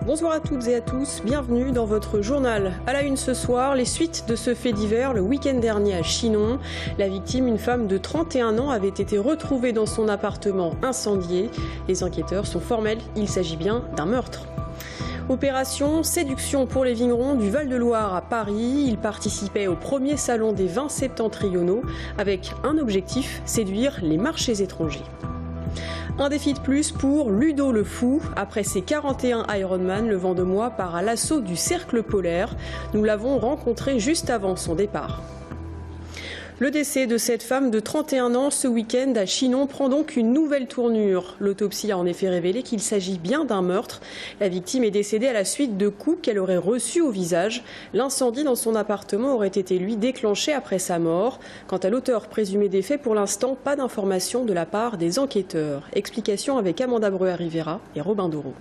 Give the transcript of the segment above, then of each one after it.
Bonsoir à toutes et à tous, bienvenue dans votre journal. À la une ce soir, les suites de ce fait divers le week-end dernier à Chinon. La victime, une femme de 31 ans, avait été retrouvée dans son appartement incendié. Les enquêteurs sont formels, il s'agit bien d'un meurtre. Opération séduction pour les vignerons du Val-de-Loire à Paris. Ils participaient au premier salon des vins septentrionaux avec un objectif, séduire les marchés étrangers. Un défi de plus pour Ludo le Fou. Après ses 41 Ironman, le Vendemois part à l'assaut du cercle polaire. Nous l'avons rencontré juste avant son départ. Le décès de cette femme de 31 ans ce week-end à Chinon prend donc une nouvelle tournure. L'autopsie a en effet révélé qu'il s'agit bien d'un meurtre. La victime est décédée à la suite de coups qu'elle aurait reçus au visage. L'incendie dans son appartement aurait été lui déclenché après sa mort. Quant à l'auteur présumé des faits, pour l'instant, pas d'informations de la part des enquêteurs. Explication avec Amanda Breuer-Rivera et Robin Doreau.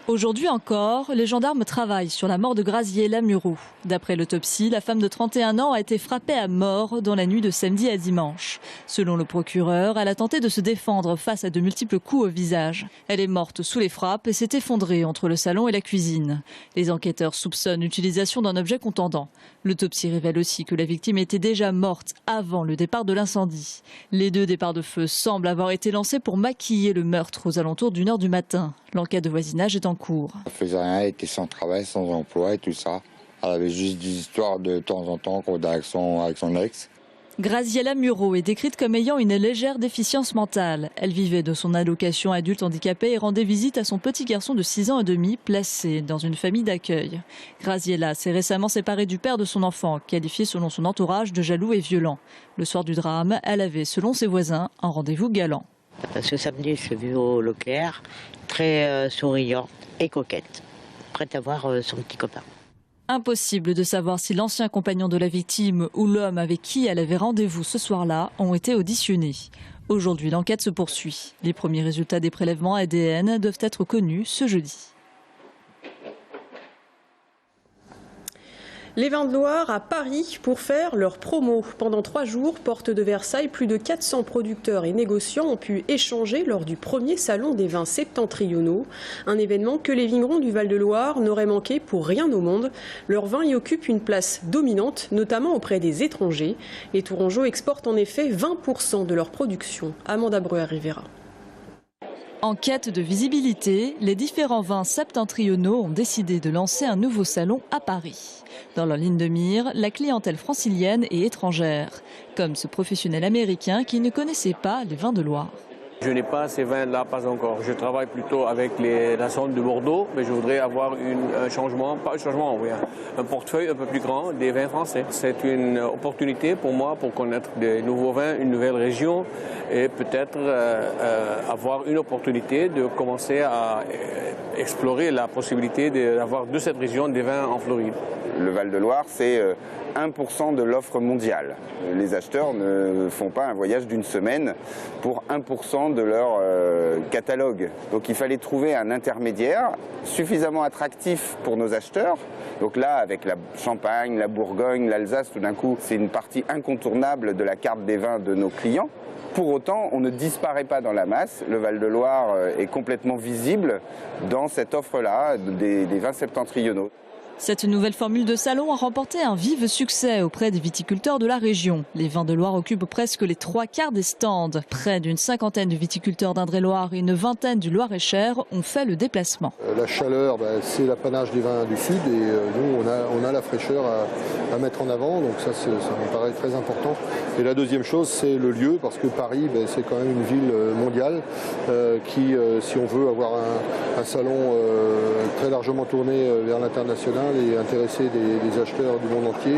Aujourd'hui encore, les gendarmes travaillent sur la mort de Graziella Muro. D'après l'autopsie, la femme de 31 ans a été frappée à mort dans la nuit de samedi à dimanche. Selon le procureur, elle a tenté de se défendre face à de multiples coups au visage. Elle est morte sous les frappes et s'est effondrée entre le salon et la cuisine. Les enquêteurs soupçonnent l'utilisation d'un objet contondant. L'autopsie révèle aussi que la victime était déjà morte avant le départ de l'incendie. Les 2 départs de feu semblent avoir été lancés pour maquiller le meurtre aux alentours d'1 h du matin. L'enquête de voisinage est en cours. Elle faisait rien, elle était sans travail, sans emploi et tout ça. Elle avait juste des histoires de temps en temps avec son ex. Graziella Muro est décrite comme ayant une légère déficience mentale. Elle vivait de son allocation adulte handicapé et rendait visite à son petit garçon de 6 ans et demi, placé dans une famille d'accueil. Graziella s'est récemment séparée du père de son enfant, qualifié selon son entourage de jaloux et violent. Le soir du drame, elle avait, selon ses voisins, un rendez-vous galant. Parce que samedi, je l'ai vue au Leclerc, très souriant et coquette, prête à voir son petit copain. Impossible de savoir si l'ancien compagnon de la victime ou l'homme avec qui elle avait rendez-vous ce soir-là ont été auditionnés. Aujourd'hui, l'enquête se poursuit. Les premiers résultats des prélèvements ADN doivent être connus ce jeudi. Les vins de Loire à Paris pour faire leur promo. Pendant 3 jours, porte de Versailles, plus de 400 producteurs et négociants ont pu échanger lors du premier salon des vins septentrionaux. Un événement que les vignerons du Val-de-Loire n'auraient manqué pour rien au monde. Leurs vins y occupent une place dominante, notamment auprès des étrangers. Les Tourangeaux exportent en effet 20% de leur production. Amanda Breuer-Rivera. En quête de visibilité, les différents vins septentrionaux ont décidé de lancer un nouveau salon à Paris. Dans leur ligne de mire, la clientèle francilienne et étrangère, comme ce professionnel américain qui ne connaissait pas les vins de Loire. Je n'ai pas ces vins-là, pas encore. Je travaille plutôt avec la zone de Bordeaux, mais je voudrais avoir un changement, pas un changement, oui, un portefeuille un peu plus grand des vins français. C'est une opportunité pour moi pour connaître des nouveaux vins, une nouvelle région et peut-être avoir une opportunité de commencer à explorer la possibilité d'avoir de cette région des vins en Floride. Le Val-de-Loire, c'est 1% de l'offre mondiale. Les acheteurs ne font pas un voyage d'une semaine pour 1% de leur catalogue. Donc il fallait trouver un intermédiaire suffisamment attractif pour nos acheteurs. Donc là, avec la Champagne, la Bourgogne, l'Alsace, tout d'un coup, c'est une partie incontournable de la carte des vins de nos clients. Pour autant, on ne disparaît pas dans la masse. Le Val-de-Loire est complètement visible dans cette offre-là des vins septentrionaux. Cette nouvelle formule de salon a remporté un vif succès auprès des viticulteurs de la région. Les vins de Loire occupent presque les 3/4 des stands. Près d'une 50aine de viticulteurs d'Indre-et-Loire et une 20aine du Loir-et-Cher ont fait le déplacement. La chaleur, c'est l'apanage des vins du Sud et nous, on a la fraîcheur à mettre en avant. Donc ça me paraît très important. Et la deuxième chose, c'est le lieu, parce que Paris, c'est quand même une ville mondiale qui, si on veut avoir un salon très largement tourné vers l'international, et intéresser des acheteurs du monde entier.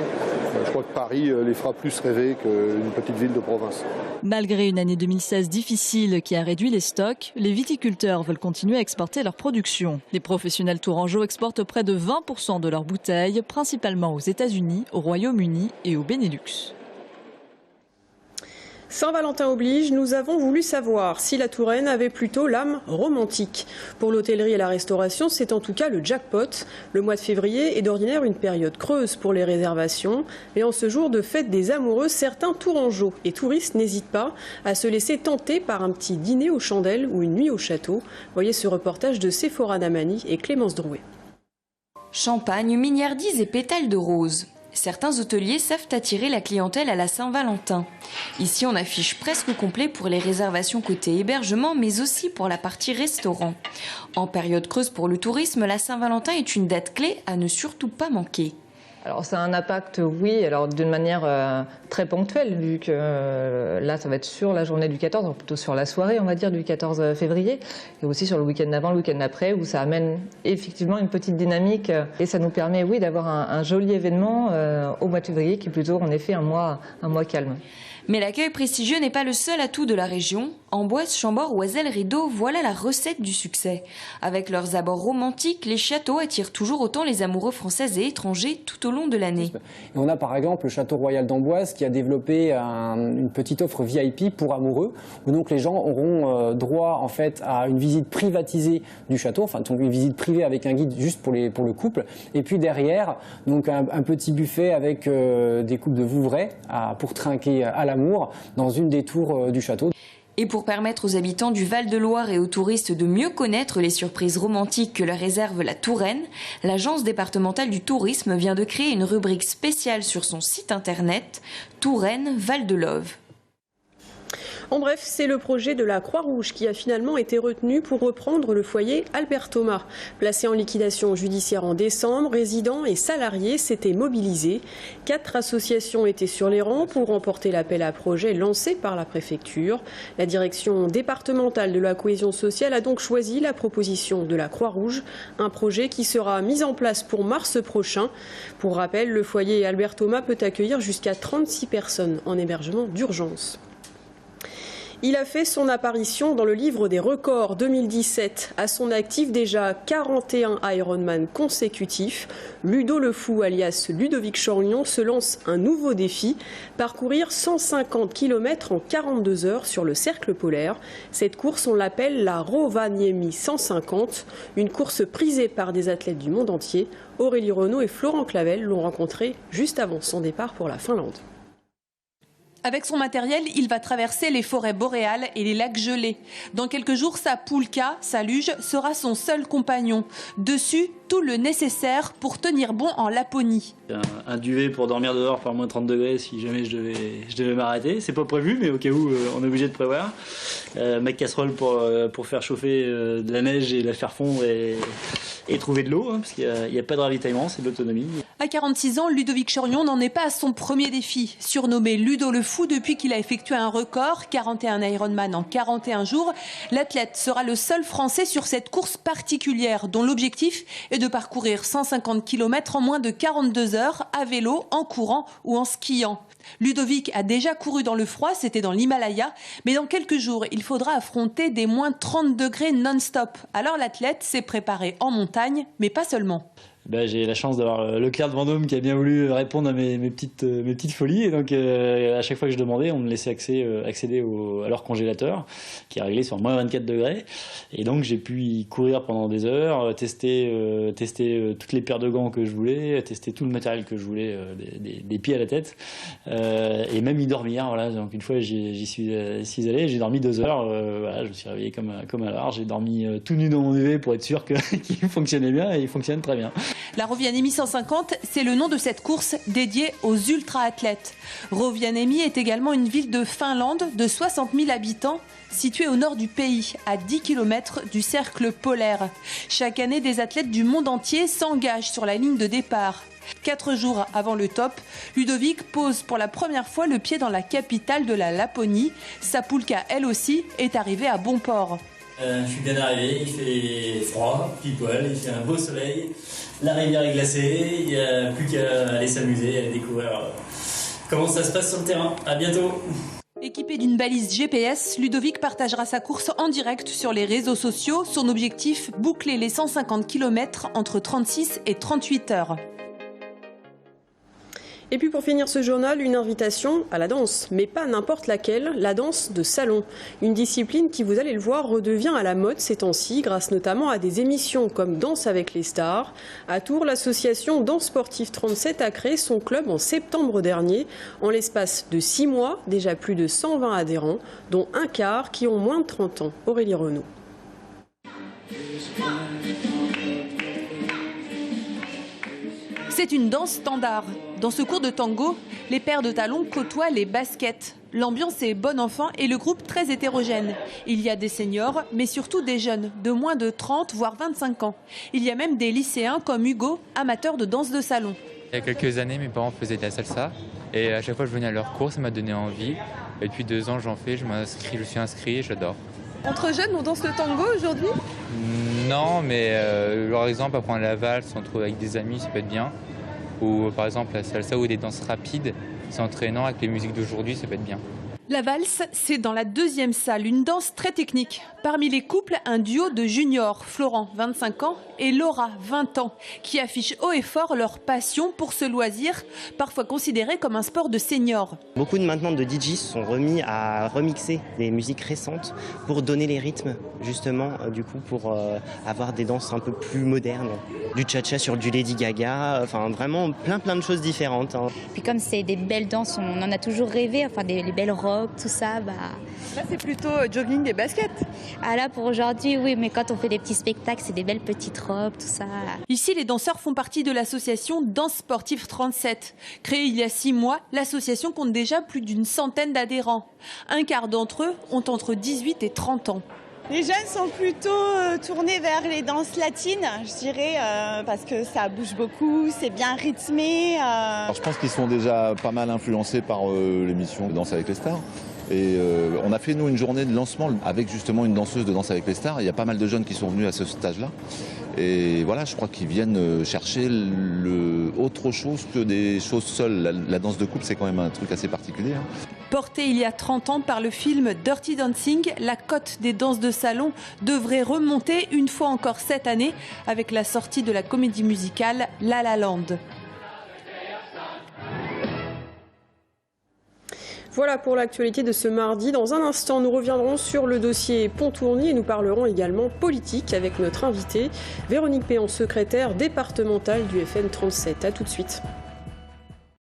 Je crois que Paris les fera plus rêver qu'une petite ville de province. Malgré une année 2016 difficile qui a réduit les stocks, les viticulteurs veulent continuer à exporter leur production. Les professionnels tourangeaux exportent près de 20% de leurs bouteilles, principalement aux États-Unis, au Royaume-Uni et au Benelux. Saint-Valentin oblige, nous avons voulu savoir si la Touraine avait plutôt l'âme romantique. Pour l'hôtellerie et la restauration, c'est en tout cas le jackpot. Le mois de février est d'ordinaire une période creuse pour les réservations. Et en ce jour de fête des amoureux, certains tourangeaux et touristes n'hésitent pas à se laisser tenter par un petit dîner aux chandelles ou une nuit au château. Voyez ce reportage de Séphora Damani et Clémence Drouet. Champagne, mignardises et pétales de rose. Certains hôteliers savent attirer la clientèle à la Saint-Valentin. Ici, on affiche presque complet pour les réservations côté hébergement, mais aussi pour la partie restaurant. En période creuse pour le tourisme, la Saint-Valentin est une date clé à ne surtout pas manquer. Alors ça a un impact, oui, alors d'une manière très ponctuelle, vu que là ça va être sur la journée du 14, plutôt sur la soirée on va dire du 14 février, et aussi sur le week-end d'avant, le week-end d'après, où ça amène effectivement une petite dynamique, et ça nous permet, oui, d'avoir un joli événement au mois de février, qui est plutôt en effet un mois calme. Mais l'accueil prestigieux n'est pas le seul atout de la région. Amboise, Chambord, Oiselle, Rideau, voilà la recette du succès. Avec leurs abords romantiques, les châteaux attirent toujours autant les amoureux français et étrangers tout au long de l'année. Et on a par exemple le Château Royal d'Amboise qui a développé une petite offre VIP pour amoureux, où donc les gens auront droit en fait à une visite privatisée du château, enfin donc une visite privée avec un guide juste pour le couple, et puis derrière donc un petit buffet avec des coupes de Vouvray pour trinquer à l'amour dans une des tours du château. Et pour permettre aux habitants du Val-de-Loire et aux touristes de mieux connaître les surprises romantiques que leur réserve la Touraine, l'Agence départementale du tourisme vient de créer une rubrique spéciale sur son site internet Touraine Val-de-Love. En bref, c'est le projet de la Croix-Rouge qui a finalement été retenu pour reprendre le foyer Albert Thomas. Placé en liquidation judiciaire en décembre, résidents et salariés s'étaient mobilisés. 4 associations étaient sur les rangs pour remporter l'appel à projet lancé par la préfecture. La direction départementale de la cohésion sociale a donc choisi la proposition de la Croix-Rouge, un projet qui sera mis en place pour mars prochain. Pour rappel, le foyer Albert Thomas peut accueillir jusqu'à 36 personnes en hébergement d'urgence. Il a fait son apparition dans le livre des records 2017. À son actif, déjà 41 Ironman consécutifs. Ludo le Fou, alias Ludovic Chorgnon, se lance un nouveau défi, parcourir 150 km en 42 heures sur le cercle polaire. Cette course, on l'appelle la Rovaniemi 150, une course prisée par des athlètes du monde entier. Aurélie Renaud et Florent Clavel l'ont rencontré juste avant son départ pour la Finlande. Avec son matériel, il va traverser les forêts boréales et les lacs gelés. Dans quelques jours, sa poulka, sa luge, sera son seul compagnon. Dessus, tout le nécessaire pour tenir bon en Laponie. Un duvet pour dormir dehors par moins 30 degrés si jamais je devais m'arrêter. C'est pas prévu, mais au cas où, on est obligé de prévoir. Ma casserole pour faire chauffer de la neige et la faire fondre et trouver de l'eau, hein, parce qu'il n'y a pas de ravitaillement, c'est de l'autonomie. À 46 ans, Ludovic Chorgnon n'en est pas à son premier défi. Surnommé Ludo le Fou depuis qu'il a effectué un record, 41 Ironman en 41 jours, l'athlète sera le seul Français sur cette course particulière dont l'objectif est de parcourir 150 km en moins de 42 heures à vélo, en courant ou en skiant. Ludovic a déjà couru dans le froid, c'était dans l'Himalaya, mais dans quelques jours, il faudra affronter des moins 30 degrés non-stop. Alors l'athlète s'est préparé en montagne, mais pas seulement. J'ai la chance d'avoir Leclerc de Vendôme qui a bien voulu répondre à mes petites folies. Et donc, à chaque fois que je demandais, on me laissait accéder à leur congélateur, qui est réglé sur moins 24 degrés. Et donc, j'ai pu y courir pendant des heures, tester toutes les paires de gants que je voulais, tester tout le matériel que je voulais, des pieds à la tête, et même y dormir. Voilà. Donc, une fois, j'y suis allé, j'ai dormi 2 heures. Voilà, je me suis réveillé comme un lard. J'ai dormi tout nu dans mon duvet pour être sûr qu'il fonctionnait bien, et il fonctionne très bien. La Rovaniemi 150, c'est le nom de cette course dédiée aux ultra-athlètes. Rovaniemi est également une ville de Finlande de 60 000 habitants, située au nord du pays, à 10 km du cercle polaire. Chaque année, des athlètes du monde entier s'engagent sur la ligne de départ. 4 jours avant le top, Ludovic pose pour la première fois le pied dans la capitale de la Laponie. Sa poulka, elle aussi, est arrivée à bon port. Je suis bien arrivé, il fait froid, pile poil, il fait un beau soleil, la rivière est glacée, il n'y a plus qu'à aller s'amuser, aller découvrir comment ça se passe sur le terrain. À bientôt. Équipé d'une balise GPS, Ludovic partagera sa course en direct sur les réseaux sociaux. Son objectif, boucler les 150 km entre 36 et 38 heures. Et puis pour finir ce journal, une invitation à la danse, mais pas n'importe laquelle, la danse de salon. Une discipline qui, vous allez le voir, redevient à la mode ces temps-ci, grâce notamment à des émissions comme Danse avec les stars. À Tours, l'association Danse Sportive 37 a créé son club en septembre dernier. En l'espace de 6 mois, déjà plus de 120 adhérents, dont un quart qui ont moins de 30 ans. Aurélie Renaud. C'est une danse standard. Dans ce cours de tango, les paires de talons côtoient les baskets. L'ambiance est bon enfant et le groupe très hétérogène. Il y a des seniors, mais surtout des jeunes, de moins de 30 voire 25 ans. Il y a même des lycéens comme Hugo, amateur de danse de salon. Il y a quelques années, mes parents faisaient de la salsa et à chaque fois que je venais à leur cours, ça m'a donné envie. Et depuis 2 ans, j'en fais, je suis inscrit et j'adore. Entre jeunes, on danse le tango aujourd'hui ? Non, mais par exemple, apprendre la valse, se retrouver avec des amis, ça peut être bien. Ou par exemple, la salsa ou des danses rapides, c'est entraînant avec les musiques d'aujourd'hui, ça peut être bien. La valse, c'est dans la deuxième salle, une danse très technique. Parmi les couples, un duo de juniors, Florent, 25 ans, et Laura, 20 ans, qui affichent haut et fort leur passion pour ce loisir, parfois considéré comme un sport de seniors. Beaucoup de maintenant de DJs sont remis à remixer des musiques récentes pour donner les rythmes, justement, du coup, pour avoir des danses un peu plus modernes. Du cha-cha sur du Lady Gaga, enfin vraiment plein de choses différentes. Puis comme c'est des belles danses, on en a toujours rêvé, enfin les belles robes, tout ça. Là c'est plutôt jogging et basket. Ah là pour aujourd'hui oui, mais quand on fait des petits spectacles, c'est des belles petites robes, tout ça. Ici les danseurs font partie de l'association Danse Sportive 37. Créée il y a 6 mois, l'association compte déjà plus d'une centaine d'adhérents. Un quart d'entre eux ont entre 18 et 30 ans. Les jeunes sont plutôt tournés vers les danses latines, je dirais, parce que ça bouge beaucoup, c'est bien rythmé. Alors, je pense qu'ils sont déjà pas mal influencés par l'émission Danse avec les stars. Et on a fait, nous, une journée de lancement avec justement une danseuse de Danse avec les stars. Il y a pas mal de jeunes qui sont venus à ce stage-là. Et voilà, je crois qu'ils viennent chercher autre chose que des choses seules. La danse de couple, c'est quand même un truc assez particulier. Portée il y a 30 ans par le film Dirty Dancing, la cote des danses de salon devrait remonter une fois encore cette année avec la sortie de la comédie musicale La La Land. Voilà pour l'actualité de ce mardi. Dans un instant, nous reviendrons sur le dossier Pontourny et nous parlerons également politique avec notre invitée Véronique Péan, secrétaire départementale du FN 37. A tout de suite.